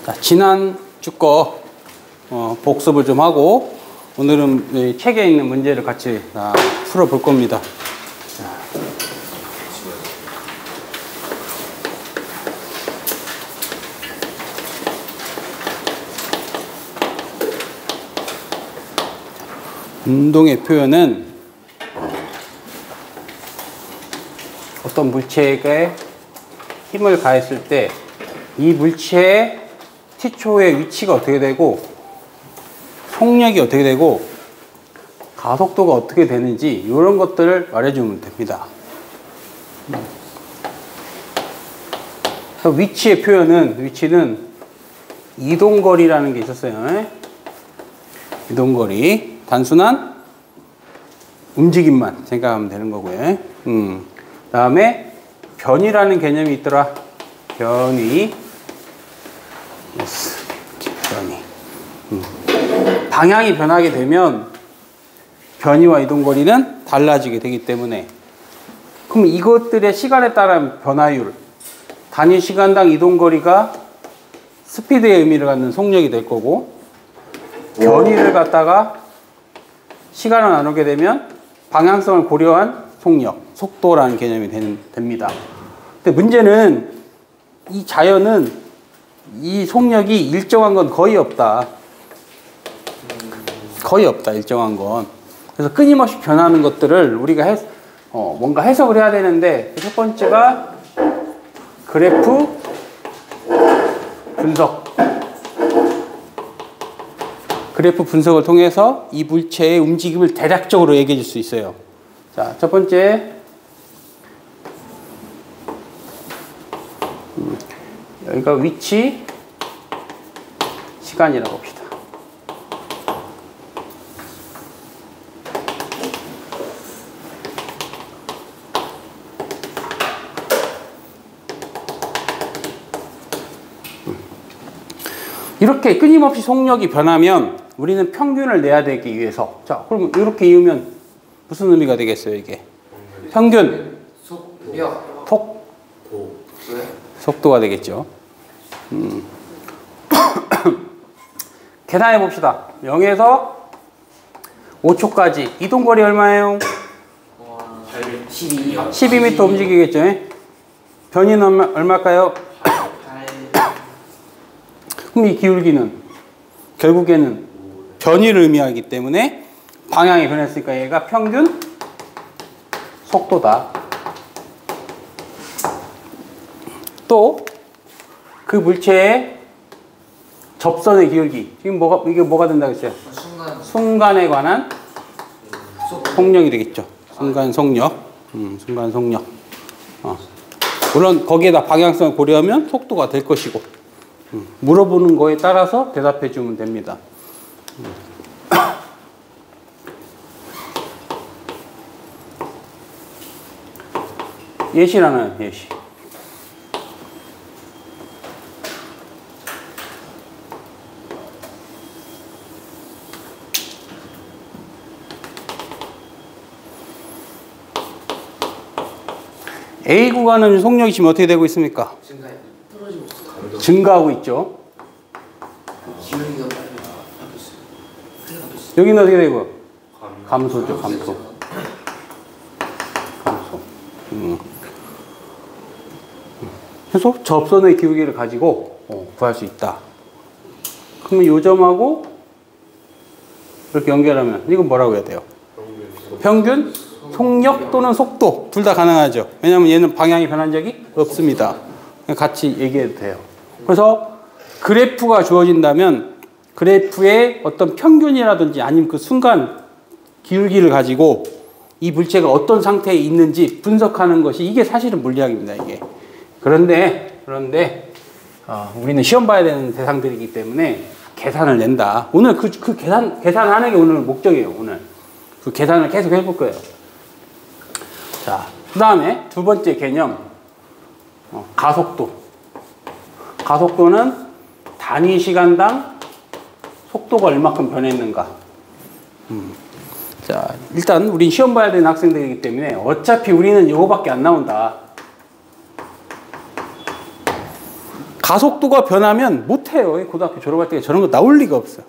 자, 지난 주 거 복습을 좀 하고 오늘은 이 책에 있는 문제를 같이 풀어볼 겁니다. 운동의 표현은 어떤 물체에게 힘을 가했을 때 이 물체의 T초의 위치가 어떻게 되고 속력이 어떻게 되고 가속도가 어떻게 되는지 이런 것들을 말해주면 됩니다. 위치의 표현은 위치는 이동거리라는 게 있었어요. 이동거리 단순한 움직임만 생각하면 되는 거고요. 다음에 변이라는 개념이 있더라. 변이. 변이. 방향이 변하게 되면 변이와 이동거리는 달라지게 되기 때문에 그럼 이것들의 시간에 따른 변화율, 단위 시간당 이동거리가 스피드의 의미를 갖는 속력이 될 거고 변이를 갖다가 시간을 나누게 되면 방향성을 고려한 속력, 속도라는 개념이 됩니다. 근데 문제는 이 자연은 이 속력이 일정한 건 거의 없다. 거의 없다, 일정한 건. 그래서 끊임없이 변하는 것들을 우리가 뭔가 해석을 해야 되는데 첫 번째가 그래프 분석. 그래프 분석을 통해서 이 물체의 움직임을 대략적으로 얘기해 줄 수 있어요. 자, 첫 번째. 여기가 위치, 시간이라고 봅시다. 이렇게 끊임없이 속력이 변하면 우리는 평균을 내야 되기 위해서 자, 그럼 이렇게 이으면 무슨 의미가 되겠어요, 이게? 평균, 속도가 되겠죠. 계산해 봅시다. 0에서 5초까지 이동거리 얼마예요? 12m 움직이겠죠. 변이는 얼마일까요? 그럼 이 기울기는 결국에는 변이를 의미하기 때문에 방향이 변했으니까 얘가 평균 속도다. 또 그 물체의 접선의 기울기 지금 이게 뭐가 된다고 했어요? 순간에 관한 속력이 되겠죠. 순간 속력. 순간 속력. 물론 거기에다 방향성을 고려하면 속도가 될 것이고 물어보는 거에 따라서 대답해 주면 됩니다. 예시라는 예시. A 구간은 속력이 지금 어떻게 되고 있습니까? 증가하고 있죠. 여기는 어떻게 되고? 감소죠, 감소. 그래서 접선의 기울기를 가지고 구할 수 있다. 그러면 요 점하고 이렇게 연결하면 이건 뭐라고 해야 돼요? 평균 속력 또는 속도 둘 다 가능하죠. 왜냐하면 얘는 방향이 변한 적이 없습니다. 같이 얘기해도 돼요. 그래서 그래프가 주어진다면 그래프의 어떤 평균이라든지 아니면 그 순간 기울기를 가지고 이 물체가 어떤 상태에 있는지 분석하는 것이 이게 사실은 물리학입니다. 이게. 그런데 우리는 시험 봐야 되는 대상들이기 때문에 계산을 낸다. 오늘 그 계산하는 게 오늘 목적이에요. 오늘 그 계산을 계속 해볼 거예요. 자, 그 다음에 두 번째 개념 가속도. 가속도는 단위 시간당 속도가 얼마큼 변했는가. 자, 일단 우린 시험 봐야 되는 학생들이기 때문에 어차피 우리는 이거밖에 안 나온다. 가속도가 변하면 못해요. 고등학교 졸업할 때 저런 거 나올 리가 없어요.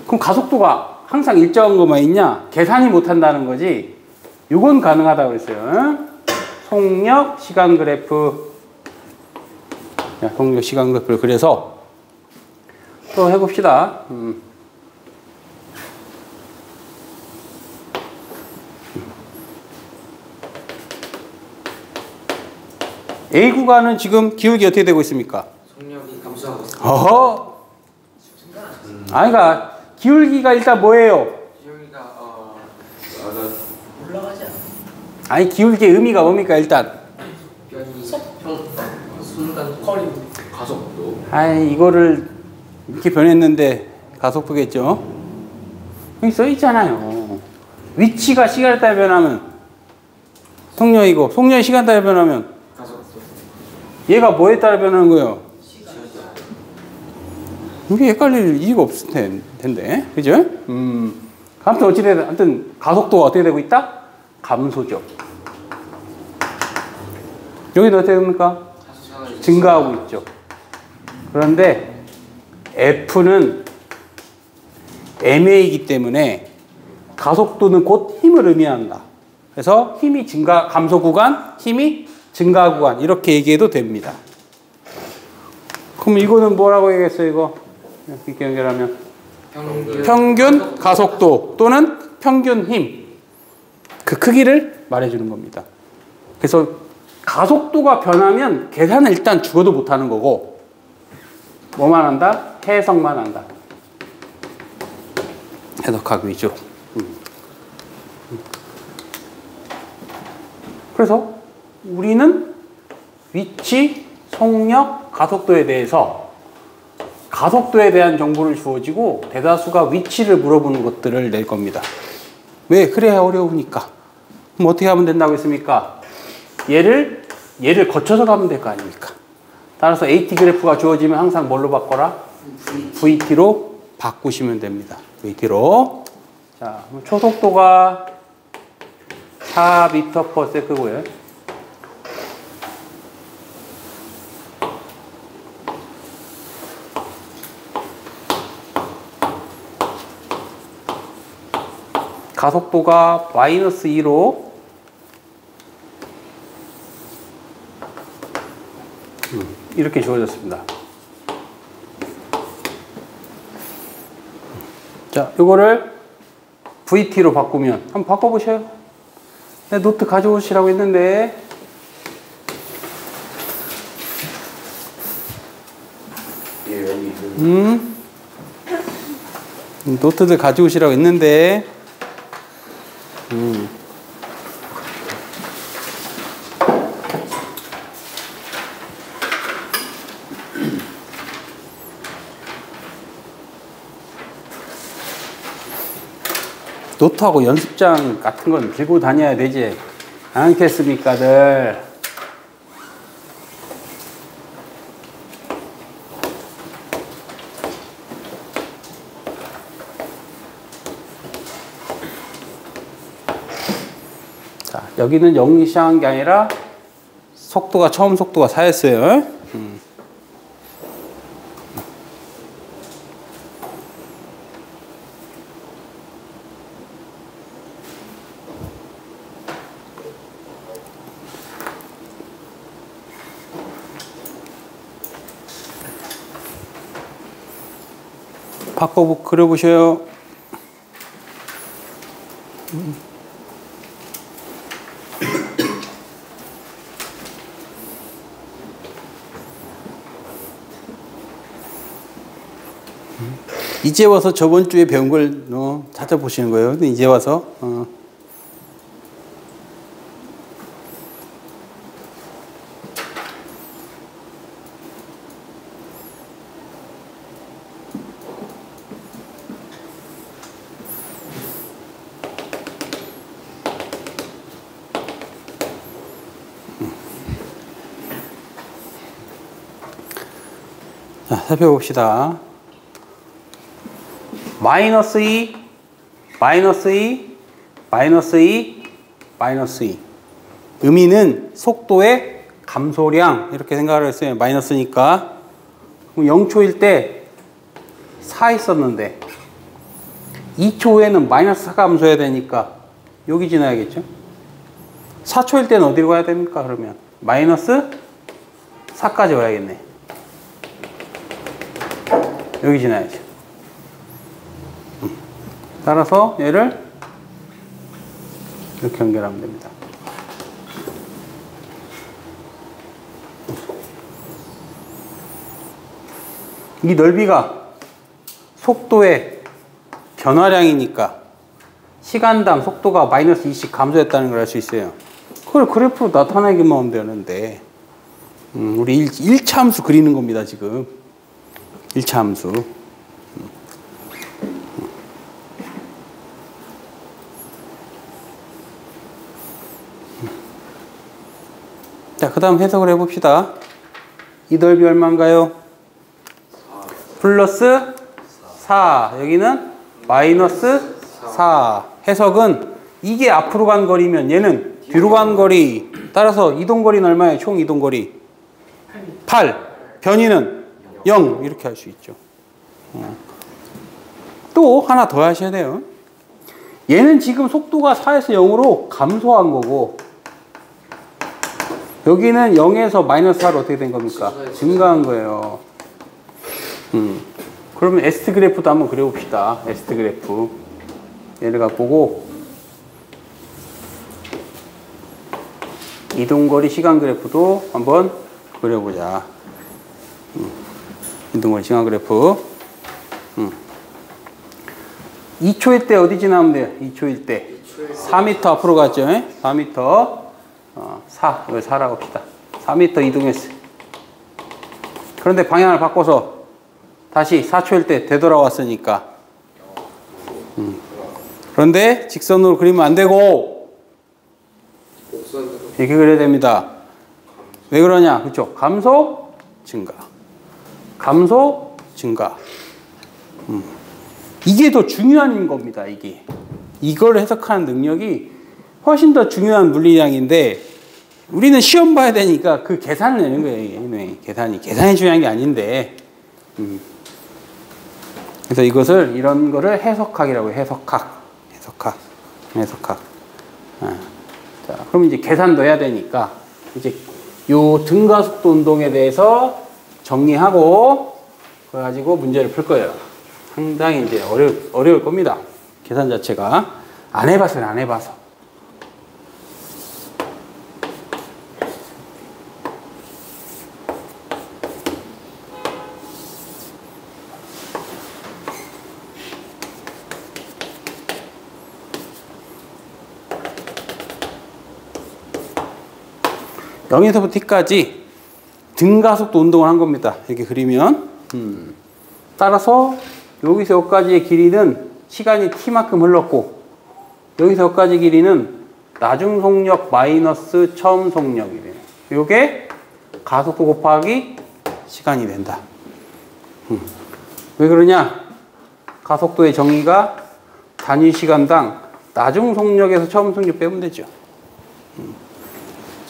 그럼 가속도가 항상 일정한 것만 있냐? 계산이 못한다는 거지. 이건 가능하다고 그랬어요. 속력 시간 그래프. 자, 속력 시간 그래프를 그래서 또 해봅시다. A 구간은 지금 기울기 어떻게 되고 있습니까? 속력이 감소하고 있습니다. 어허. 아이가 기울기가 일단 뭐예요? 기울기가 올라가지 않아. 아니 기울기의 의미가 뭡니까 일단? 변이 순간 커리 가속도. 아이 이거를 이렇게 변했는데 가속도겠죠? 여기 써 있잖아요. 위치가 시간에 따라 변하면 속력이고 속력이 시간 따라 변하면 가속도. 얘가 뭐에 따라 변하는 거예요? 이게 헷갈릴 이유가 없을 텐데, 그죠? 아무튼 어찌되든, 아무튼 가속도가 어떻게 되고 있다? 감소죠. 여기도 어떻게 됩니까? 증가하고 있죠. 그런데 F는 MA이기 때문에 가속도는 곧 힘을 의미한다. 그래서 힘이 증가, 감소 구간, 힘이 증가 구간 이렇게 얘기해도 됩니다. 그럼 이거는 뭐라고 얘기했어요, 이거? 이렇게 연결하면 평균 가속도 또는 평균 힘 그 크기를 말해주는 겁니다. 그래서 가속도가 변하면 계산을 일단 죽어도 못하는 거고 뭐만 한다? 해석만 한다. 해석하기 위주로. 그래서 우리는 위치, 속력, 가속도에 대해서 가속도에 대한 정보를 주어지고 대다수가 위치를 물어보는 것들을 낼 겁니다. 왜? 그래야 어려우니까. 그럼 어떻게 하면 된다고 했습니까? 얘를 거쳐서 가면 될 거 아닙니까? 따라서 AT 그래프가 주어지면 항상 뭘로 바꿔라? VT로 바꾸시면 됩니다. VT로. 자, 초속도가 4m/s고요. 가속도가 -2로 이렇게 주어졌습니다. 자, 이거를 VT로 바꾸면 한번 바꿔보셔요. 내 노트 가져오시라고 했는데 노트들 가져오시라고 했는데 노트하고 연습장 같은 건 들고 다녀야 되지 않겠습니까들? 자, 여기는 영리 시작한 게 아니라 속도가 처음 속도가 4였어요. 바꿔 그려보셔요. 이제 와서 저번 주에 배운 걸 찾아보시는 거예요. 이제 와서. 자, 살펴봅시다. -2, -2, -2, -2. 의미는 속도의 감소량 이렇게 생각을 했어요. 마이너스니까. 그럼 0초일 때 4 있었는데 2초 후에는 마이너스 4가 감소해야 되니까 여기 지나야겠죠. 4초일 때는 어디로 가야 됩니까? 그러면 마이너스 4까지 와야겠네. 여기 지나야죠. 따라서 얘를 이렇게 연결하면 됩니다. 이 넓이가 속도의 변화량이니까 시간당 속도가 마이너스 2씩 감소했다는 걸 알 수 있어요. 그걸 그래프로 나타내기만 하면 되는데 우리 1차 함수 그리는 겁니다. 지금 1차 함수. 자, 그 다음 해석을 해봅시다. 이 넓이 얼마인가요? 플러스 4. 여기는 마이너스 4. 해석은 이게 앞으로 간 거리면 얘는 뒤로 간 거리. 따라서 이동거리는 얼마예요? 총 이동거리 8. 변이는 0. 이렇게 할 수 있죠. 또 하나 더 하셔야 돼요. 얘는 지금 속도가 4에서 0으로 감소한 거고 여기는 0에서 마이너스 4로 어떻게 된 겁니까? 증가한 거예요. 그러면 에스트 그래프도 한번 그려봅시다. 에스트 그래프. 얘를 갖고 오고 이동거리 시간 그래프도 한번 그려보자. 이동거리 시간 그래프. 2초일 때 어디 지나면 돼요? 2초일 때 4m 앞으로 갔죠? 4m 4, 여기 4라고 합시다. 4m 이동했어요. 그런데 방향을 바꿔서 다시 4초일 때 되돌아왔으니까 그런데 직선으로 그리면 안 되고 이렇게 그려야 됩니다. 왜 그러냐? 그렇죠? 감소, 증가. 감소, 증가. 이게 더 중요한 겁니다. 이걸 해석하는 능력이 훨씬 더 중요한 물리량인데 우리는 시험 봐야 되니까 그 계산을 내는 거예요. 계산이 중요한 게 아닌데 그래서 이것을 이런 거를 해석학이라고 해요. 해석학. 자, 그럼 이제 계산도 해야 되니까 이제 요 등가속도 운동에 대해서 정리하고 그래 가지고 문제를 풀 거예요. 상당히 이제 어려울 겁니다. 계산 자체가 안 해봐서. (0에서부터) t까지 등가속도 운동을 한 겁니다. 이렇게 그리면 따라서 여기서 여기까지의 길이는 시간이 t만큼 흘렀고 여기서 여기까지 길이는 나중 속력 마이너스 처음 속력이 돼요. 이게 가속도 곱하기 시간이 된다. 왜 그러냐? 가속도의 정의가 단위 시간당 나중 속력에서 처음 속력 빼면 되죠.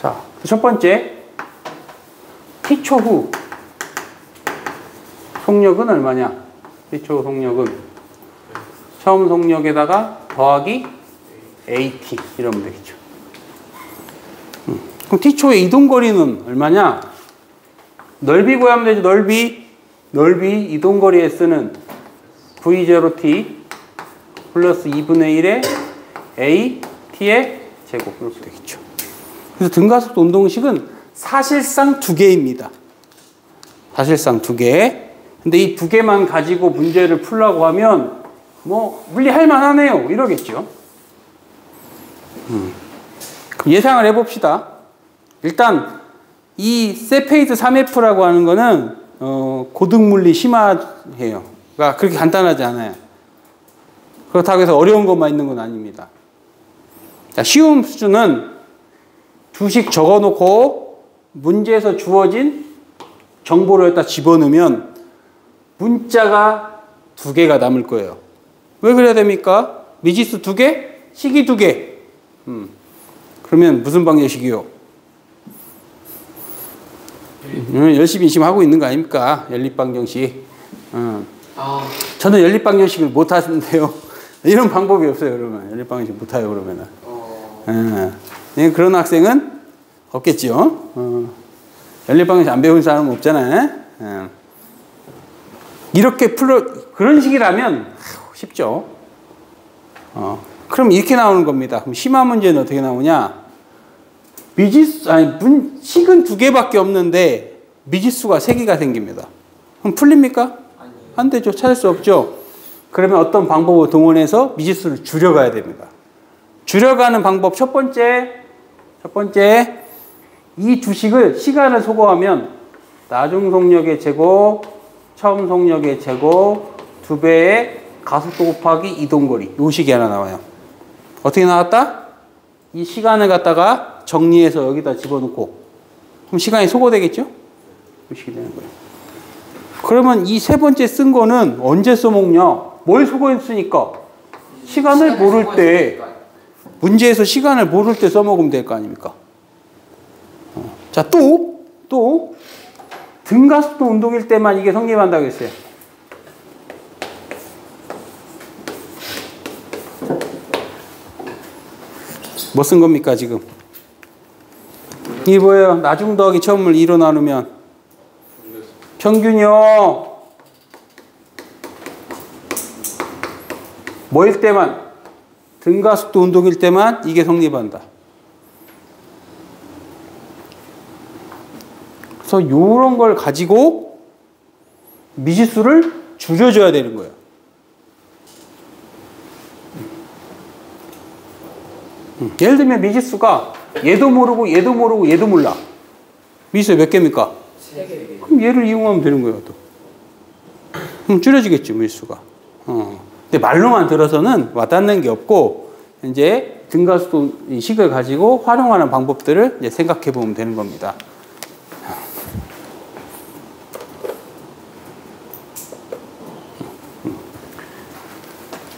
자, 첫 번째 t초 후 속력은 얼마냐? t초 속력은 처음 속력에다가 더하기 at 이러면 되겠죠. 그럼 t초의 이동거리는 얼마냐? 넓이 구하면 되죠. 넓이 이동거리에 쓰는 v0t 플러스 2분의 1의 a t의 제곱 이렇게 되겠죠. 그래서 등가속도 운동식은 사실상 2개입니다. 사실상 2개. 근데 이 2개만 가지고 문제를 풀라고 하면 뭐 물리 할만하네요 이러겠죠. 예상을 해봅시다. 일단 이 세페이드 3F라고 하는 거는 고등물리 심화해요. 그러니까 그렇게 간단하지 않아요. 그렇다고 해서 어려운 것만 있는 건 아닙니다. 자, 쉬운 수준은 두식 적어놓고 문제에서 주어진 정보를 여기다 집어넣으면 문자가 2개가 남을 거예요. 왜 그래야 됩니까? 미지수 2개? 식이 2개. 그러면 무슨 방정식이요? 열심히 지금 하고 있는 거 아닙니까? 연립방정식. 저는 연립방정식을 못 하는데요. 이런 방법이 없어요, 그러면. 연립방정식 못 해요, 그러면은. 그런 학생은 없겠지요. 연립방정식 안 배운 사람은 없잖아요. 이렇게 그런 식이라면 쉽죠. 그럼 이렇게 나오는 겁니다. 그럼 심화 문제는 어떻게 나오냐? 식은 2개밖에 없는데 미지수가 3개가 생깁니다. 그럼 풀립니까? 안 되죠. 찾을 수 없죠. 그러면 어떤 방법을 동원해서 미지수를 줄여가야 됩니다. 줄여가는 방법 첫 번째, 이 두 식을 시간을 소거하면 나중 속력의 제곱, 처음 속력의 제곱 2배의 가속도 곱하기 이동거리. 요 식이 하나 나와요. 어떻게 나왔다? 이 시간을 갖다가 정리해서 여기다 집어넣고 그럼 시간이 소거되겠죠? 요 식이 되는 거예요. 그러면 이 세 번째 쓴 거는 언제 써먹냐? 뭘 소거했으니까? 시간을 모를 때, 문제에서 시간을 모를 때 써먹으면 될 거 아닙니까? 자, 또 등가속도 운동일 때만 이게 성립한다고 했어요. 뭐 쓴 겁니까, 지금? 이게 뭐예요? 나중 더하기 처음을 2로 나누면 평균이요. 뭐일 때만? 등가속도 운동일 때만 이게 성립한다. 그래서 이런 걸 가지고 미지수를 줄여줘야 되는 거예요. 예를 들면 미지수가 얘도 모르고 얘도 모르고 얘도 몰라. 미지수 몇 개입니까? 3개. 그럼 얘를 이용하면 되는 거예요. 또. 그럼 줄여지겠지 미지수가. 근데 말로만 들어서는 와닿는 게 없고 이제 등가속도 식을 가지고 활용하는 방법들을 이제 생각해 보면 되는 겁니다.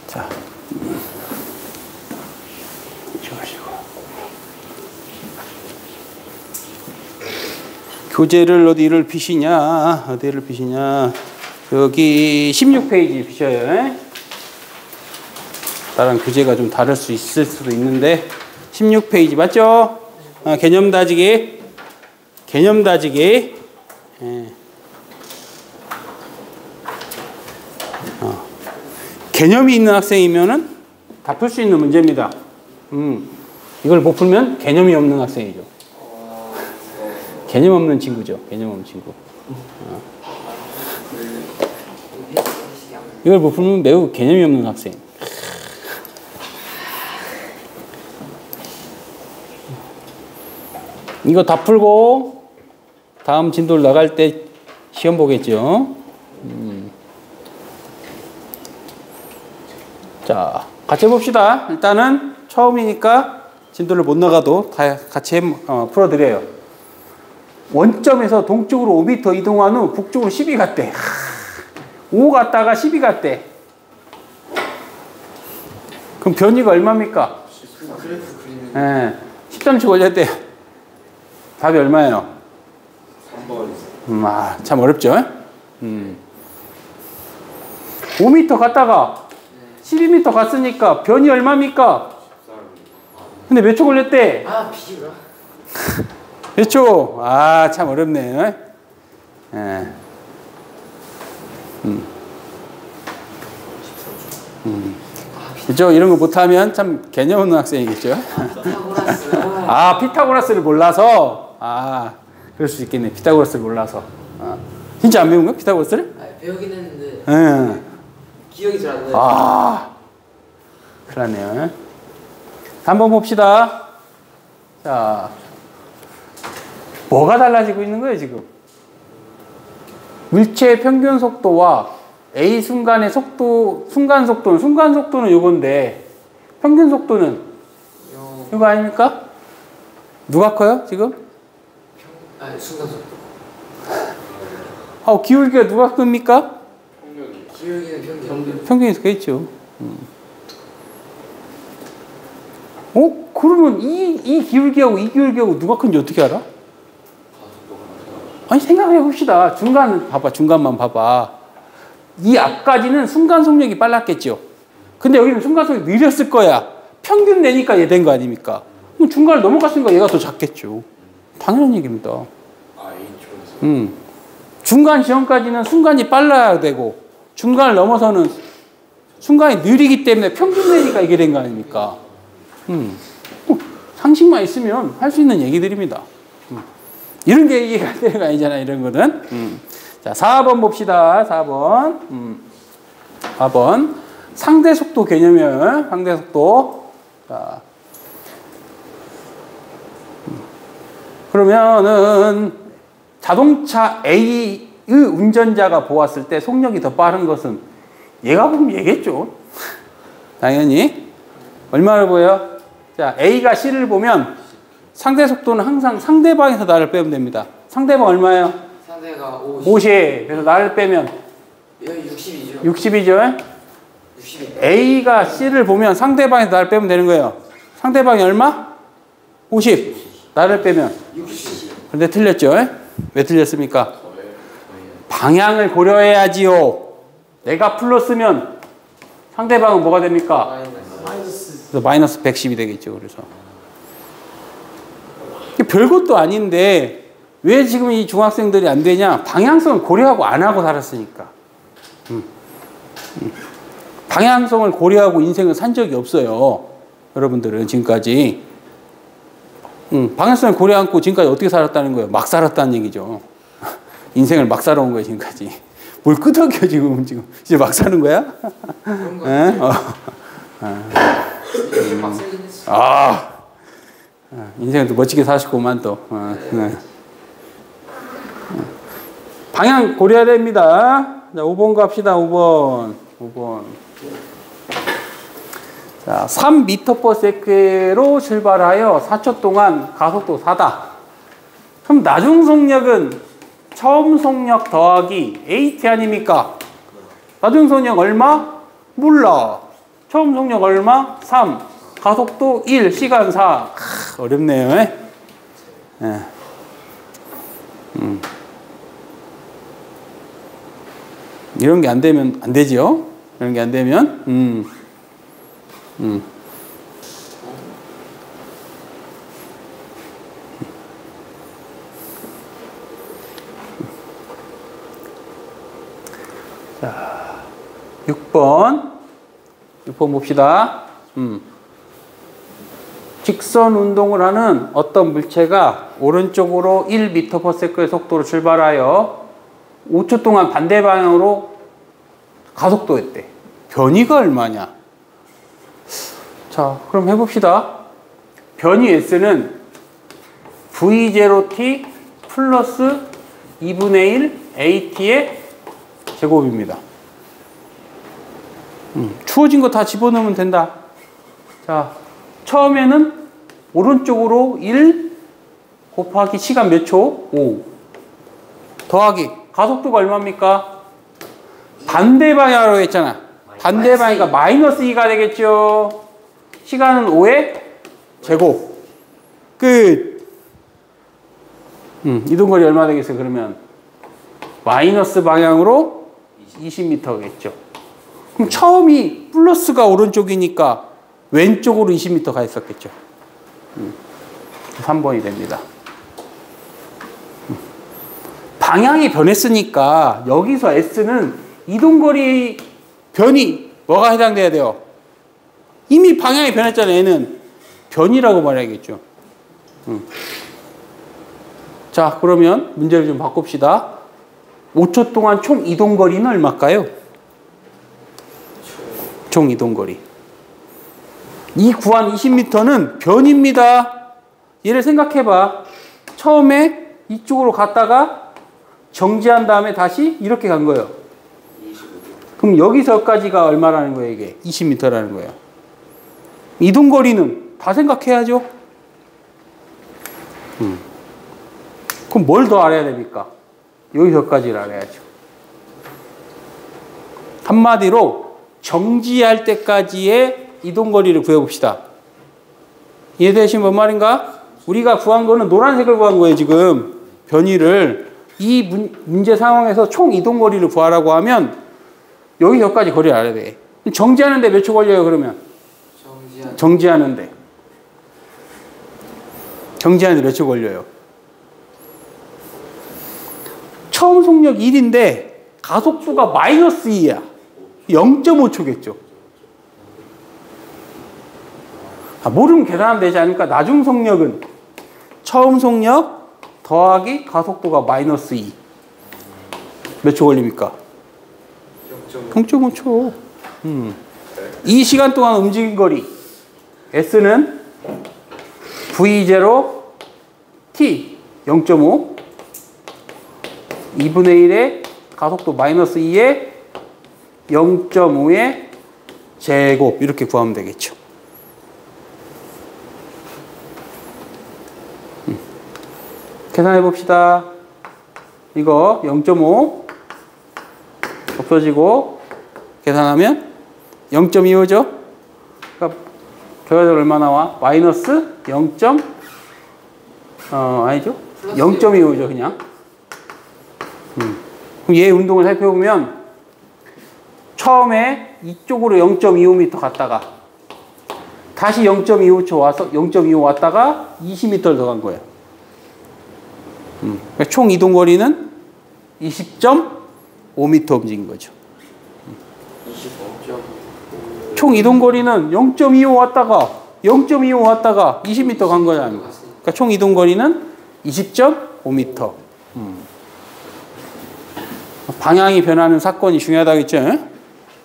자, 교재를 어디를 피시냐? 어디를 피시냐? 여기 16페이지 피셔요. 나랑 교재가 좀 다를 수 있을 수도 있는데 16페이지 맞죠? 개념 다지기. 예. 개념이 있는 학생이면은 다 풀 수 있는 문제입니다. 이걸 못 풀면 개념이 없는 학생이죠. 개념 없는 친구죠. 개념 없는 친구. 이걸 못 풀면 매우 개념이 없는 학생. 이거 다 풀고 다음 진도를 나갈 때 시험 보겠죠. 자, 같이 해봅시다. 일단은 처음이니까 진도를 못 나가도 다 같이 풀어드려요. 원점에서 동쪽으로 5m 이동한 후 북쪽으로 12 갔대. 5 갔다가 12 갔대. 그럼 변이가 얼마입니까? 예, 13초 걸렸대요. 답이 얼마예요? 3번. 참 어렵죠? 5m 갔다가 12m 갔으니까 변이 얼마입니까? 근데 몇 초 걸렸대? 비가. 몇 초? 참 어렵네. 예. 그죠? 이런 거 못하면 참 개념 없는 학생이겠죠? 피타고라스. 피타고라스를 몰라서? 그럴 수 있겠네. 피타고라스를 몰라서. 진짜 안 배운 거야? 피타고라스를? 배우긴 했는데. 예. 기억이 잘 안 나요. 큰일 났네요. 한번 봅시다. 자, 뭐가 달라지고 있는 거예요, 지금? 물체의 평균 속도와 A 순간의 순간 속도는 요건데, 평균 속도는 이거 아닙니까? 누가 커요, 지금? 순간 속도. 기울기가 누가 큽니까? 기울기는 평균. 평균이 그겠죠. 그러면 이 기울기하고 이 기울기하고 누가 큰지 어떻게 알아? 아니 생각해 봅시다. 중간 봐봐. 중간만 봐봐. 이 앞까지는 순간 속력이 빨랐겠죠. 근데 여기는 순간 속력이 느렸을 거야. 평균 내니까 얘 된 거 아닙니까? 그럼 중간을 넘어갔으니까 얘가 더 작겠죠. 당연한 얘기입니다. 중간 지점까지는 순간이 빨라야 되고 중간을 넘어서는 순간이 느리기 때문에 평균 내니까 이게 된 거 아닙니까? 상식만 있으면 할 수 있는 얘기들입니다. 이런 게 이해가 되는 거 아니잖아요. 이런 거는. 자, 4번 봅시다. 4번. 4번. 상대속도 개념이에요. 상대속도. 자. 그러면은 자동차 A의 운전자가 보았을 때 속력이 더 빠른 것은 얘가 보면 얘겠죠. 당연히. 얼마를 보여? 자, A가 C를 보면 상대 속도는 항상 상대방에서 나를 빼면 됩니다. 상대방 얼마예요? 상대가 50. 그래서 나를 빼면 60이죠. 60이죠. 60. A가 C를 보면 상대방에서 나를 빼면 되는 거예요. 상대방이 얼마? 50. 나를 빼면 60. 그런데 틀렸죠. 왜 틀렸습니까? 방향을 고려해야지요. 내가 플러스면 상대방은 뭐가 됩니까? 그래서 마이너스 110이 되겠죠. 그래서 별것도 아닌데 왜 지금 이 중학생들이 안 되냐? 방향성을 고려하고 안 하고 살았으니까. 방향성을 고려하고 인생을 산 적이 없어요. 여러분들은 지금까지. 방향성을 고려 않고 지금까지 어떻게 살았다는 거예요? 막 살았다는 얘기죠. 인생을 막 살아온 거예요, 지금까지. 뭘 끄덕여, 지금. 이제 막 사는 거야? 그런 거 인생을 또 멋지게 사시고만 또. 네. 방향 고려해야 됩니다. 자, 5번 갑시다, 5번. 자, 3m/s로 출발하여 4초 동안 가속도 4다. 그럼 나중 속력은 처음 속력 더하기 AT 아닙니까? 나중 속력 얼마? 몰라. 처음 속력 얼마? 3. 가속도 1, 시간 4. 어렵네요. 네. 이런 게 안 되면 안 되죠. 이런 게 안 되면. 자, 6번 봅시다. 직선 운동을 하는 어떤 물체가 오른쪽으로 1m/s의 속도로 출발하여 5초 동안 반대 방향으로 가속도했대. 변이가 얼마냐? 자, 그럼 해봅시다. 변이 S는 V0t 플러스 2분의 1 AT의 제곱입니다. 주어진 거 다 집어넣으면 된다. 자, 처음에는 오른쪽으로 1 곱하기 시간 몇 초? 5 더하기 가속도가 얼마입니까? 반대 방향으로 했잖아. 반대 방향이니까 마이너스 2가 되겠죠. 시간은 5의 제곱. 끝. 이동거리 얼마 되겠어요? 그러면 마이너스 방향으로 20m겠죠. 그럼 처음이 플러스가 오른쪽이니까 왼쪽으로 20m 가 있었겠죠. 3번이 됩니다. 방향이 변했으니까 여기서 S는 이동거리 변이 뭐가 해당돼야 돼요? 이미 방향이 변했잖아요. 얘는 변이라고 말해야겠죠. 자, 그러면 문제를 좀 바꿉시다. 5초 동안 총 이동거리는 얼마일까요? 총 이동거리. 이 구한 20m는 변입니다. 얘를 생각해봐. 처음에 이쪽으로 갔다가 정지한 다음에 다시 이렇게 간 거예요. 그럼 여기서까지가 얼마라는 거예요? 이게 20m라는 거예요. 이동거리는 다 생각해야죠. 그럼 뭘 더 알아야 됩니까? 여기서까지를 알아야죠. 한마디로 정지할 때까지의 이동거리를 구해봅시다. 이해되시면 뭔 말인가? 우리가 구한 거는 노란색을 구한 거예요. 지금 변이를 이 문제 상황에서 총 이동거리를 구하라고 하면 여기 여기까지 거리를 알아야 돼. 정지하는데 몇 초 걸려요 그러면? 정지하는데 몇 초 걸려요? 처음 속력 1인데 가속도가 마이너스 2야. 0.5초겠죠. 모르면 계산하면 되지 않을까? 나중 속력은 처음 속력 더하기 가속도가 마이너스 2. 몇 초 걸립니까? 0.5초. 이 시간 동안 움직인 거리 S는 V0 T 0.5 2분의 1의 가속도 마이너스 2의 0.5의 제곱 이렇게 구하면 되겠죠. 계산해 봅시다. 이거 0.5 없어지고 계산하면 0.25죠. 그러니까 결과적으로 얼마 나와? 마이너스 0. 아니죠? 0.25죠 그냥. 그럼 얘 운동을 살펴보면 처음에 이쪽으로 0.25m 갔다가 다시 0.25초 와서 0.25 왔다가 20m를 더 간 거예요. 그러니까 총 이동 거리는 20.5m 움직인 거죠. 25.5. 총 이동 거리는 0.25 왔다가 0.25 왔다가 20m 간 거야. 그러니까 총 이동 거리는 20.5m. 방향이 변하는 사건이 중요하다겠죠?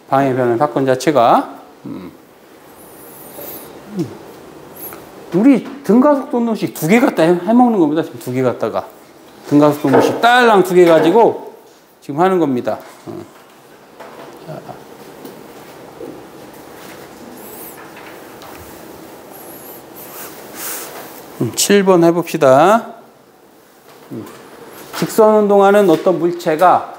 방향이 변하는 사건 자체가. 우리 등가속도 운동식 2개 갖다 해먹는 겁니다. 지금 2개 갖다가. 등가속도 운동식 딸랑 2개 가지고 지금 하는 겁니다. 7번 해봅시다. 직선 운동하는 어떤 물체가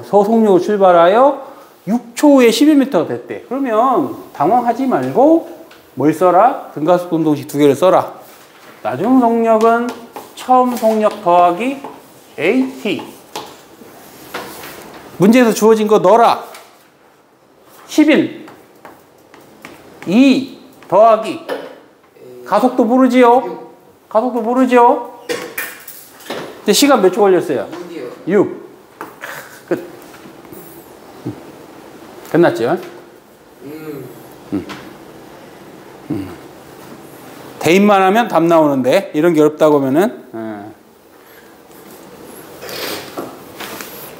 서속력으로 출발하여 6초 후에 11m가 됐대. 그러면 당황하지 말고 뭘 써라? 등가속도 운동식 2개를 써라. 나중 속력은 처음 속력 더하기 AT. 문제에서 주어진 거 넣어라. 11 2 더하기 가속도 모르지요? 가속도 모르죠? 근데 시간 몇 초 걸렸어요? 6. 끝. 끝났죠? 대입만 하면 답 나오는데 이런 게 어렵다고 하면은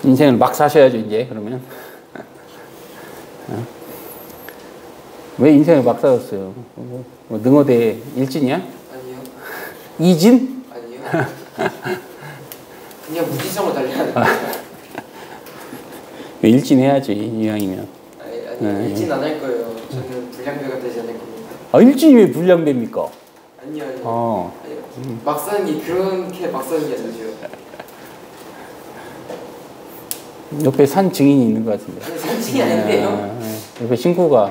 인생을 막 사셔야죠 이제 그러면. 왜 인생을 막 살았어요? 뭐 능어대 일진이야? 아니요. 이진? 아니요. 그냥 무지성을 달려야 돼. 일진 해야지 이왕이면. 아니 일진 안 할 거예요. 저는 불량배가 되지 않을 겁니다. 아 일진이 왜 불량배입니까? 아니요. 아니요. 막 사는 게 그렇게 막 사는 게 아니죠. 옆에 산 증인이 있는 것 같은데. 아니 산증이 아닌데요. 옆에 친구가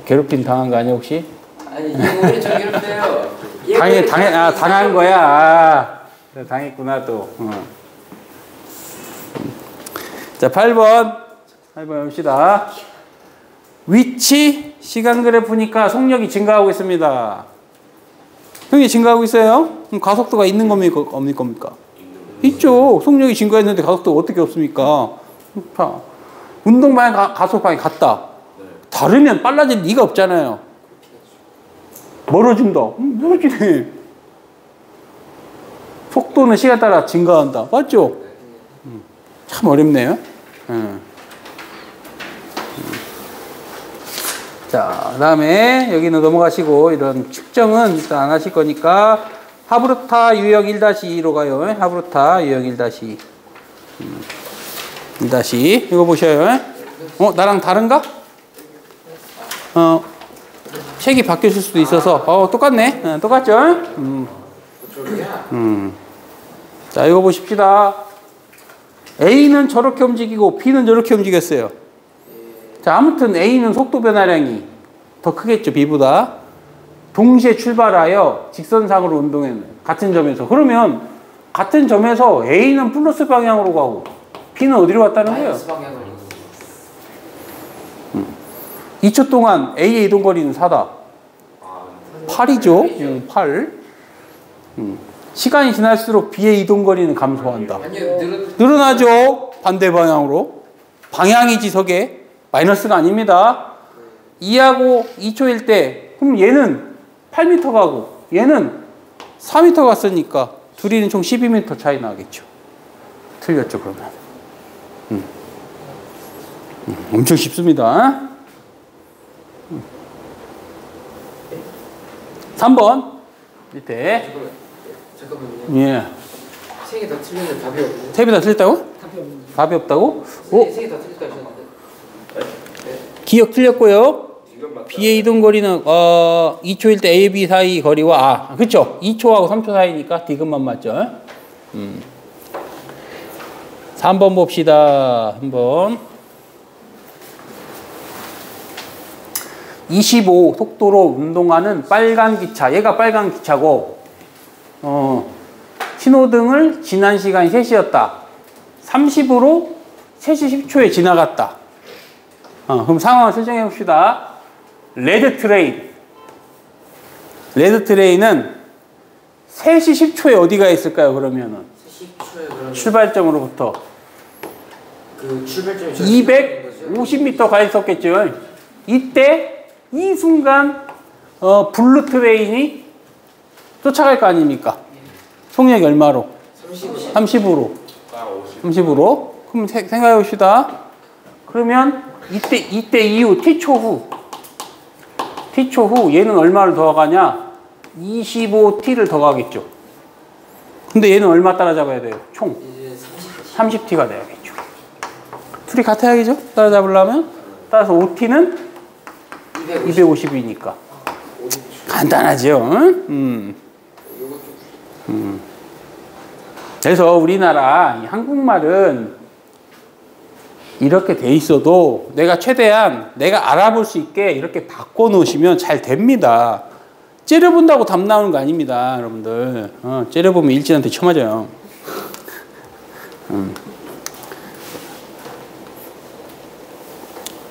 괴롭힘 당한 거 아니야 혹시? 아니 얘 저 괴롭혀요. 당한 거야. 당했구나 또. 자 8번 해봅시다. 위치 시간 그래프니까 속력이 증가하고 있습니다. 속력이 증가하고 있어요? 그럼 가속도가 있는 겁니까? 없는 겁니까? 있죠. 속력이 증가했는데 가속도가 어떻게 없습니까? 운동 방향 가속 방향이 같다. 다르면 빨라질 리가 없잖아요. 멀어진다. 멀어지네. 속도는 시간에 따라 증가한다. 맞죠? 참 어렵네요. 자, 그 다음에 여기는 넘어가시고 이런 측정은 일단 안 하실 거니까 하브르타 유형 1-2로 가요. 하브르타 유형 1-2. 1- 이거 보셔요. 나랑 다른가? 책이 바뀌었을 수도 있어서 똑같네. 똑같죠? 자, 이거 보십시다. A는 저렇게 움직이고 B는 저렇게 움직였어요. 자, 아무튼 A는 속도 변화량이 더 크겠죠, B보다. 동시에 출발하여 직선상으로 운동했는 같은 점에서. 그러면 같은 점에서 A는 플러스 방향으로 가고 B는 어디로 갔다는 거예요? 마이너스 방향으로. 2초 동안 A의 이동 거리는 4다. 8이죠. 8. 시간이 지날수록 B의 이동 거리는 감소한다. 아니요, 늘어나죠. 반대 방향으로. 방향이지 저게. 마이너스가 아닙니다. 2하고 2초일 때 그럼 얘는 8m 가고 얘는 4m 갔으니까 둘이는 총 12m 차이 나겠죠. 틀렸죠 그러면. 엄청 쉽습니다. 3번 밑에. 잠깐만요. 예. 세 개 다 틀렸는데 답이 없네. 세 개 다 틀렸다고? 답이 없는데. 답이 없다고? 세개 다 틀렸다 하셨는데. 기억 틀렸고요. B의 이동 거리는 2초일 때 A, B 사이 거리와 그쵸? 2초하고 3초 사이니까 디귿만 맞죠? 3번 봅시다. 한번 25 속도로 운동하는 빨간 기차. 얘가 빨간 기차고 신호등을 지난 시간이 3시였다. 30으로 3시 10초에 지나갔다. 그럼 상황을 설정해 봅시다. 레드 트레인. 레드 트레인은 3시 10초에 어디가 있을까요? 그러면은 10초에 그러면 출발점으로부터 그 출발점이 250m 가 있었겠죠. 이때 이 순간 블루 트레인이 쫓아갈 거 아닙니까? 속력이 얼마로? 30으로. 30으로. 그럼 생각해 봅시다. 그러면 이때 이후 T초 후 얘는 얼마를 더가냐? 25T를 더가겠죠. 근데 얘는 얼마 따라잡아야 돼요? 총 30T가 돼야겠죠. 둘이 같아야겠죠? 따라잡으려면. 따라서 5T는 250이니까. 간단하죠? 그래서 우리나라 한국말은 이렇게 돼 있어도 내가 최대한 내가 알아볼 수 있게 이렇게 바꿔 놓으시면 잘 됩니다. 째려본다고 답 나오는 거 아닙니다, 여러분들. 째려보면 일진한테 쳐맞아요.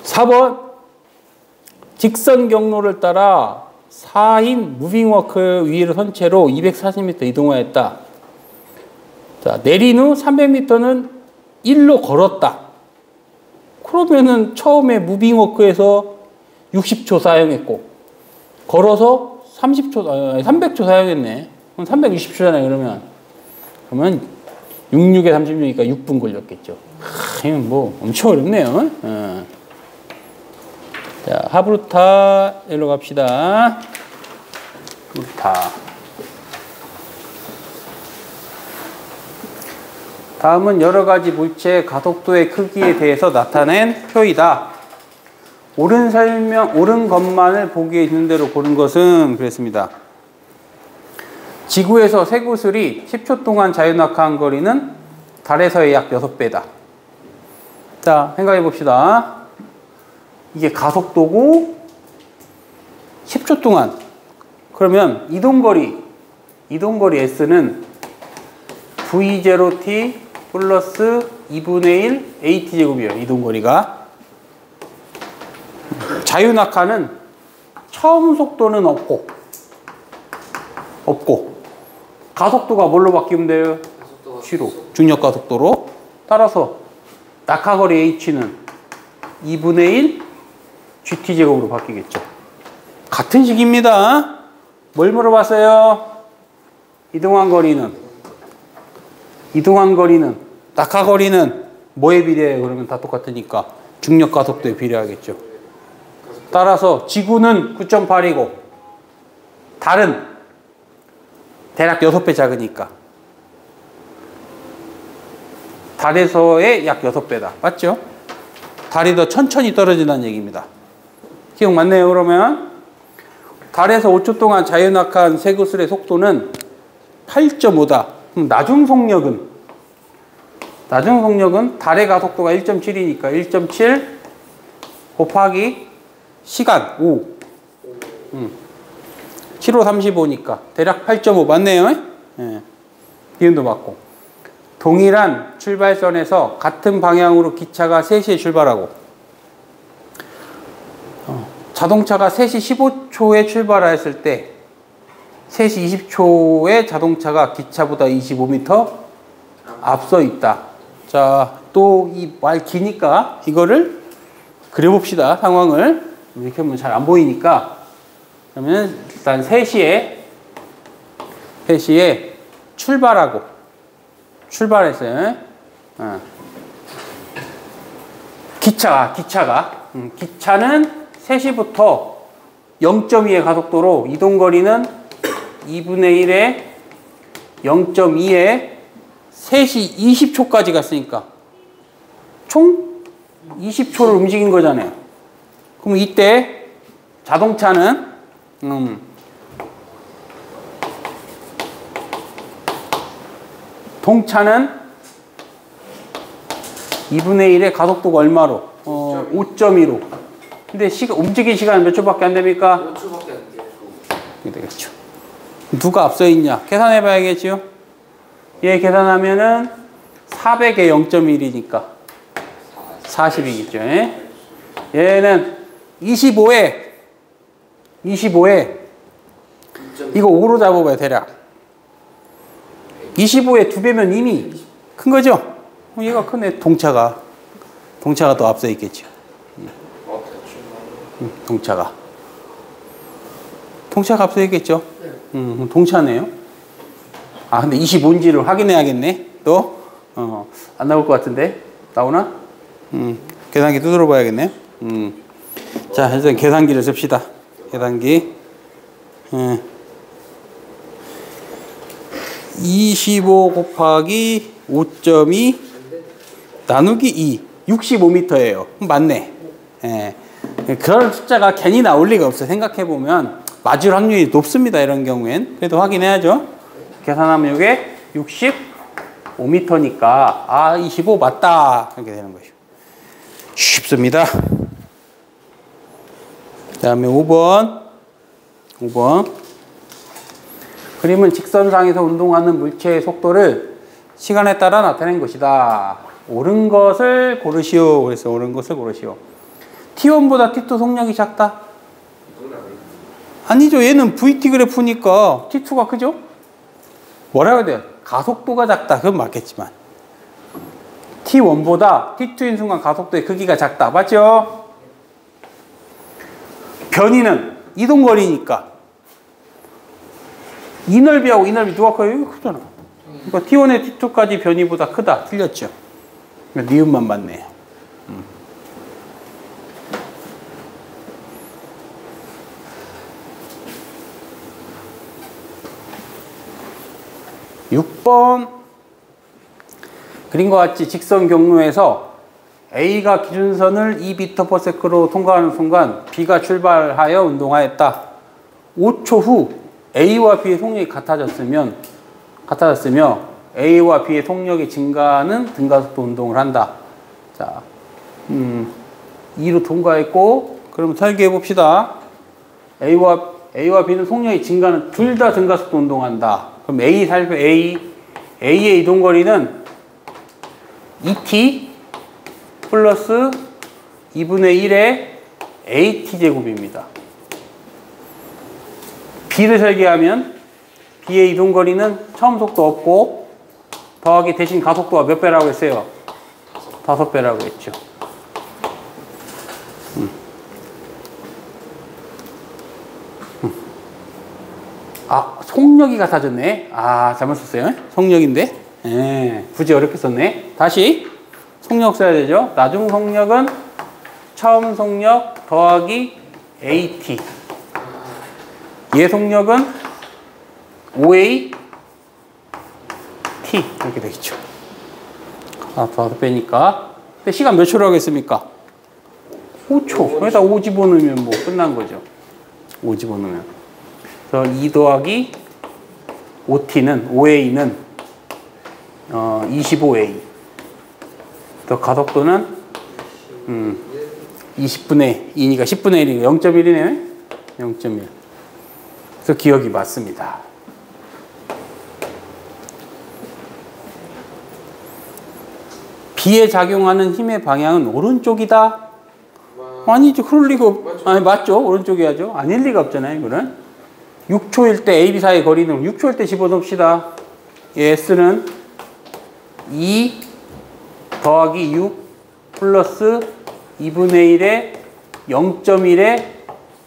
4번 직선 경로를 따라 4인 무빙워크 위를 선체로 240m 이동하였다. 자, 내린 후 300m는 1로 걸었다. 그러면은 처음에 무빙워크에서 60초 사용했고 걸어서 300초 사용했네. 그럼 360초잖아요. 그러면 66에 36이니까 6분 걸렸겠죠. 이건 뭐 엄청 어렵네요. 자, 하브루타 일로 갑시다. 하브루타. 다음은 여러 가지 물체의 가속도의 크기에 대해서 나타낸 표이다. 옳은 것만을 보기에 있는 대로 고른 것은 그랬습니다. 지구에서 쇠구슬이 10초 동안 자유낙하한 거리는 달에서의 약 6배다. 자, 생각해 봅시다. 이게 가속도고 10초 동안. 그러면 이동거리 S는 V0t 플러스 2분의 1 AT제곱이에요. 이동거리가. 자유낙하는 처음 속도는 없고 가속도가 뭘로 바뀌면 돼요? G로. 중력가속도로. 따라서 낙하거리 H는 2분의 1 GT제곱으로 바뀌겠죠. 같은 식입니다. 뭘 물어봤어요? 이동한 거리는 낙하거리는 뭐에 비례해요? 그러면 다 똑같으니까 중력가속도에 비례하겠죠. 따라서 지구는 9.8이고 달은 대략 6배 작으니까 달에서의 약 6배다. 맞죠? 달이 더 천천히 떨어진다는 얘기입니다. 기억 맞네요. 그러면 달에서 5초 동안 자유낙하한 쇠구슬의 속도는 8.5다. 그럼 나중 속력은 달의 가속도가 1.7이니까 1.7 곱하기 시간 5. 7호 35니까 대략 8.5 맞네요. 예. 니은도 맞고. 동일한 출발선에서 같은 방향으로 기차가 3시에 출발하고 자동차가 3시 15초에 출발했을 때 3시 20초에 자동차가 기차보다 25m 앞서 있다. 자, 또 이 말 기니까 이거를 그려봅시다. 상황을. 이렇게 하면 잘 안 보이니까. 그러면 일단 3시에 출발했어요. 기차는 3시부터 0.2의 가속도로 이동거리는 2분의 1에 0.2에 3시 20초까지 갔으니까 총 20초를 움직인 거잖아요. 그럼 이때 자동차는 동차는 2분의 1의 가속도가 얼마로? 5.2로. 근데 움직인 시간은 몇 초밖에 안 됩니까? 5초밖에 안 돼요. 이렇게 되겠죠. 누가 앞서 있냐? 계산해 봐야겠지요? 얘 계산하면은 400에 0.1이니까 40이겠죠. 얘는 25에 이거 5로 잡아봐요. 대략 25에 2배면 이미 큰 거죠? 얘가 크네. 동차가 더 앞서 있겠죠. 동차가 앞서 있겠죠. 동차네요. 아, 근데 25인지를 확인해야겠네. 또 안 나올 것 같은데 나오나? 계산기 두드려 봐야겠네. 자, 일단 계산기를 씁시다. 계산기 25 곱하기 5.2 나누기 2 65m예요. 맞네. 예. 그런 숫자가 괜히 나올 리가 없어. 생각해보면 맞을 확률이 높습니다. 이런 경우엔. 그래도 확인해야죠. 계산하면 이게 65m니까 25 맞다. 이렇게 되는 거죠. 쉽습니다. 그 다음에 5번 그림은 직선상에서 운동하는 물체의 속도를 시간에 따라 나타낸 것이다. 옳은 것을 고르시오. 그래서 옳은 것을 고르시오. T1보다 T2 속력이 작다? 아니죠. 얘는 VT 그래프니까 T2가 크죠? 뭐라고 해야 돼요? 가속도가 작다. 그건 맞겠지만 T1보다 T2인 순간 가속도의 크기가 작다. 맞죠? 변이는 이동거리니까 이 넓이하고 이 넓이 누가 커요? 이거 크잖아. 그러니까 T1에 T2까지 변이보다 크다. 틀렸죠? 그러니까 니은만 맞네요. 6번 그림과 같이 직선 경로에서 A가 기준선을 2m/s로 통과하는 순간 B가 출발하여 운동하였다. 5초 후 A와 B의 속력이 같아졌으며 A와 B의 속력이 증가하는 등가속도 운동을 한다. 자, 2로 통과했고, 그럼 설계해 봅시다. A와 B는 속력이 증가하는 둘 다 등가속도 운동한다. 그럼 A의 이동거리는 2t 플러스 2분의 1의 AT 제곱입니다. B를 설계하면 B의 이동거리는 처음 속도 없고 더하기 대신 가속도가 몇 배라고 했어요? 5배라고 했죠. 속력이 같아졌네. 잘못 썼어요. 속력인데. 굳이 어렵게 썼네. 다시 속력 써야 되죠. 나중 속력은 처음 속력 더하기 AT. 얘 속력은 5AT. 이렇게 되겠죠. 더 빼니까. 근데 시간 몇 초라고 했습니까? 5초. 여기다 5 집어넣으면 뭐 끝난 거죠. 5 집어넣으면. 그래서 2 더하기 5A는 25A. 더 가속도는 20분의 2니까 10분의 1이니까 0.1이네요. 0.1. 그래서 기억이 맞습니다. B에 작용하는 힘의 방향은 오른쪽이다? 아니죠. 그럴 리가 아니, 맞죠. 오른쪽이야죠. 아닐 리가 없잖아요. 이거는 6초일 때 AB 사이 거리는 6초일 때 집어넣읍시다. S는 2 더하기 6 플러스 2분의 1에 0.1에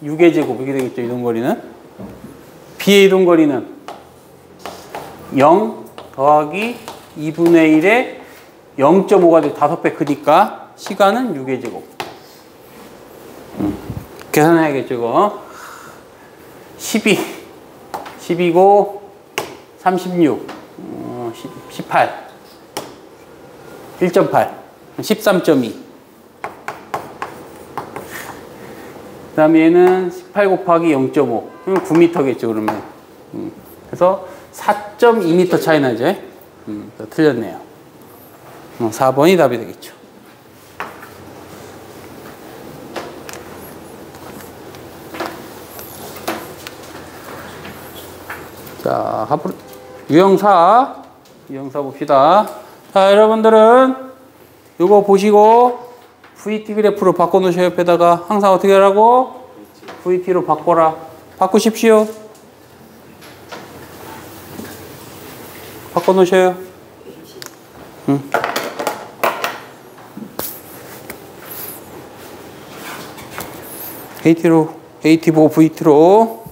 6의 제곱 이렇게 되겠죠. 이동거리는. B의 이동거리는 0 더하기 2분의 1에 0.5가 돼 5배 크니까 시간은 6의 제곱. 계산해야겠죠. 이거 12고 36 18 1.8 13.2 그 다음에 얘는 18 곱하기 0.5 그럼 9m겠죠. 그러면 그래서 4.2m 차이 나죠. 틀렸네요. 4번이 답이 되겠죠. 자, 유형사 봅시다. 자, 여러분들은 이거 보시고 VT 그래프로 바꿔놓으셔요. 옆에다가 항상 어떻게 하라고? VT로 바꿔라. 바꾸십시오. 바꿔놓으셔요. AT 보고 VT로.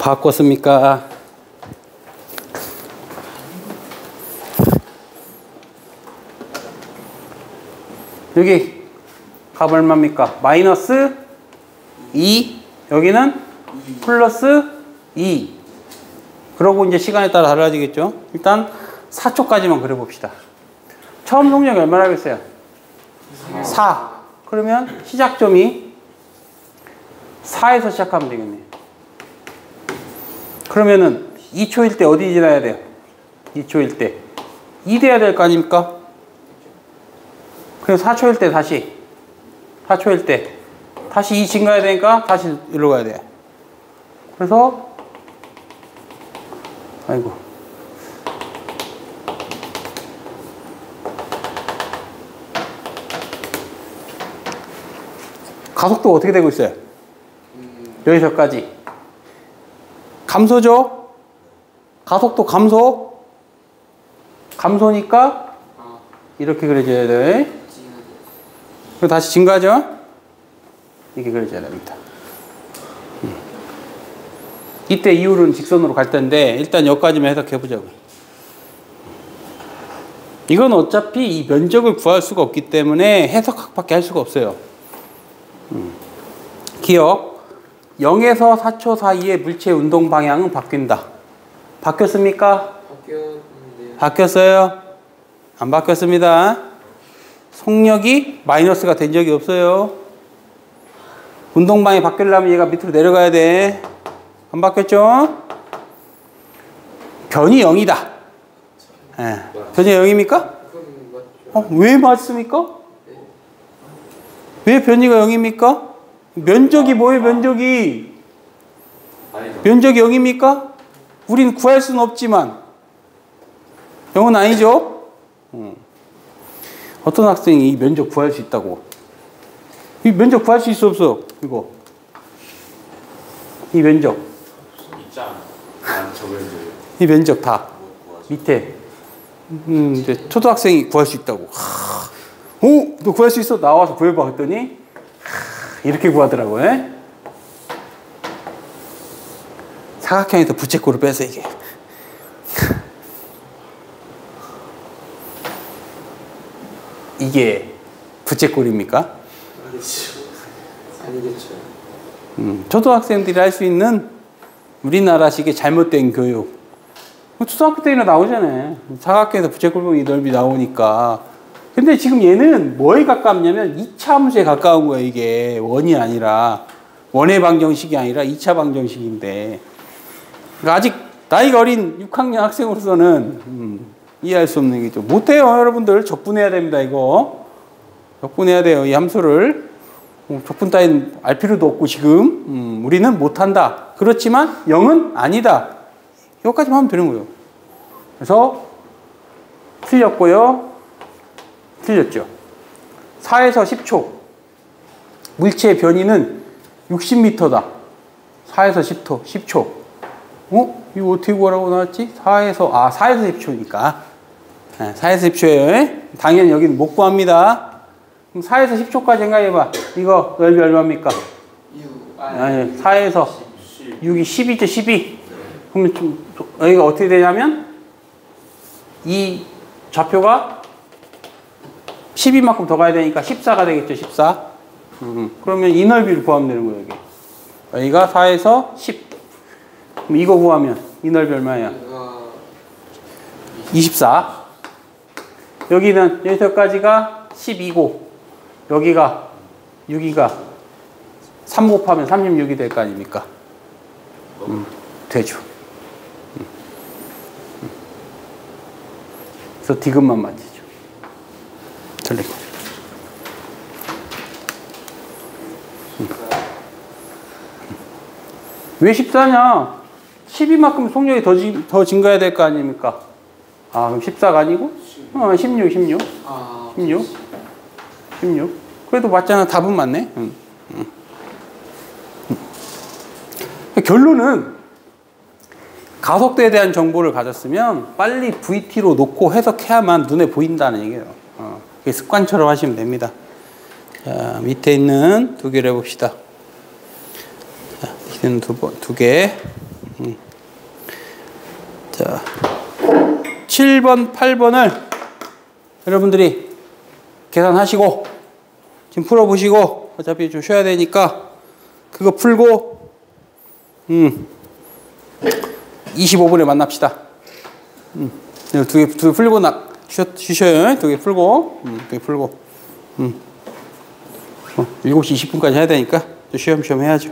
바꿨습니까? 여기 값 얼마입니까? 마이너스 2 여기는 플러스 2 그러고 이제 시간에 따라 달라지겠죠. 일단 4초까지만 그려봅시다. 처음 속력이 얼마라겠어요? 4 그러면 시작점이 4에서 시작하면 되겠네요. 그러면은 2초일 때 어디 지나야 돼요? 2초일 때 2 돼야 될 거 아닙니까? 그래서 4초일 때 다시 4초일 때 다시 2 증가해야 되니까 다시 일로 가야 돼요. 그래서 아이고 가속도 어떻게 되고 있어요? 여기서까지 감소죠? 가속도 감소니까 이렇게 그려줘야 돼. 그리고 다시 증가하죠? 이렇게 그려줘야 됩니다. 이때 이후로는 직선으로 갈 텐데 일단 여기까지만 해석해보자고요. 이건 어차피 이 면적을 구할 수가 없기 때문에 해석밖에 할 수가 없어요. 기억 0에서 4초 사이의 물체의 운동 방향은 바뀐다. 바뀌었습니까? 바뀌었는데요. 바뀌었어요? 안 바뀌었습니다. 속력이 마이너스가 된 적이 없어요. 운동방이 바뀌려면 얘가 밑으로 내려가야 돼. 안 바뀌었죠? 변이 0이다. 예. 변이 0입니까? 왜 맞습니까? 왜 변이가 0입니까? 면적이 뭐예요, 면적이? 면적이 0입니까? 우린 구할 수는 없지만 0은 아니죠? 어떤 학생이 이 면적 구할 수 있다고? 이 면적 구할 수 있어, 없어? 이거. 이 면적. 있잖아. 저 면적이요. 이 면적 다. 밑에. 이제 초등학생이 구할 수 있다고. 오! 너 구할 수 있어? 나와서 구해봐. 했더니, 이렇게 구하더라고. 에? 사각형에서 부채꼴을 빼서 이게. 이게 부채꼴입니까? 아니겠죠. 초등학생들이 할 수 있는 우리나라식의 잘못된 교육. 초등학교 때나 나오잖아요. 사각형에서 부채꼴이 넓이 나오니까. 근데 지금 얘는 뭐에 가깝냐면 2차 함수에 가까운 거예요, 이게. 원이 아니라. 원의 방정식이 아니라 2차 방정식인데. 그러니까 아직 나이가 어린 6학년 학생으로서는 이해할 수 없는 얘기죠. 못해요, 여러분들. 적분해야 됩니다, 이거. 적분해야 돼요, 이 함수를. 적분 따위는 알 필요도 없고 지금 우리는 못한다. 그렇지만 0은 아니다. 여기까지만 하면 되는 거예요. 그래서 틀렸고요. 틀렸죠. 4에서 10초. 물체의 변이는 60m다. 4에서 10초. 이거 어떻게 구하라고 나왔지? 4에서 10초니까. 네, 4에서 10초예요. 당연히 여기는 못 구합니다. 그럼 4에서 10초까지 생각해봐. 이거 넓이 얼마입니까? 4에서 6이 12죠, 12. 그러면 좀, 여기가 어떻게 되냐면, 이 좌표가 12만큼 더 가야 되니까 14가 되겠죠, 14. 그러면 이 넓이를 구하면 되는 거예요, 여기. 여기가 4에서 10. 그럼 이거 구하면 이 넓이 얼마야? 24. 여기는 여기서까지가 12고, 여기가 6이가 3 곱하면 36이 될 거 아닙니까? 되죠. 그래서 디귿만 맞히죠. 틀린 거. 왜 14냐? 12만큼 속력이 더 증가해야 될 거 아닙니까? 그럼 14가 아니고? 16. 16. 그래도 맞잖아. 답은 맞네. 결론은 가속도에 대한 정보를 가졌으면 빨리 VT로 놓고 해석해야만 눈에 보인다는 얘기예요. 그게 습관처럼 하시면 됩니다. 자, 밑에 있는 두 개를 해봅시다. 자, 밑에는 두 개. 자, 7번, 8번을 여러분들이 계산하시고 지금 풀어보시고 어차피 좀 쉬어야 되니까 그거 풀고 25분에 만납시다. 두 개 풀고 쉬셔요. 두 개 풀고 7시 20분까지 해야 되니까 쉬엄쉬엄 해야죠.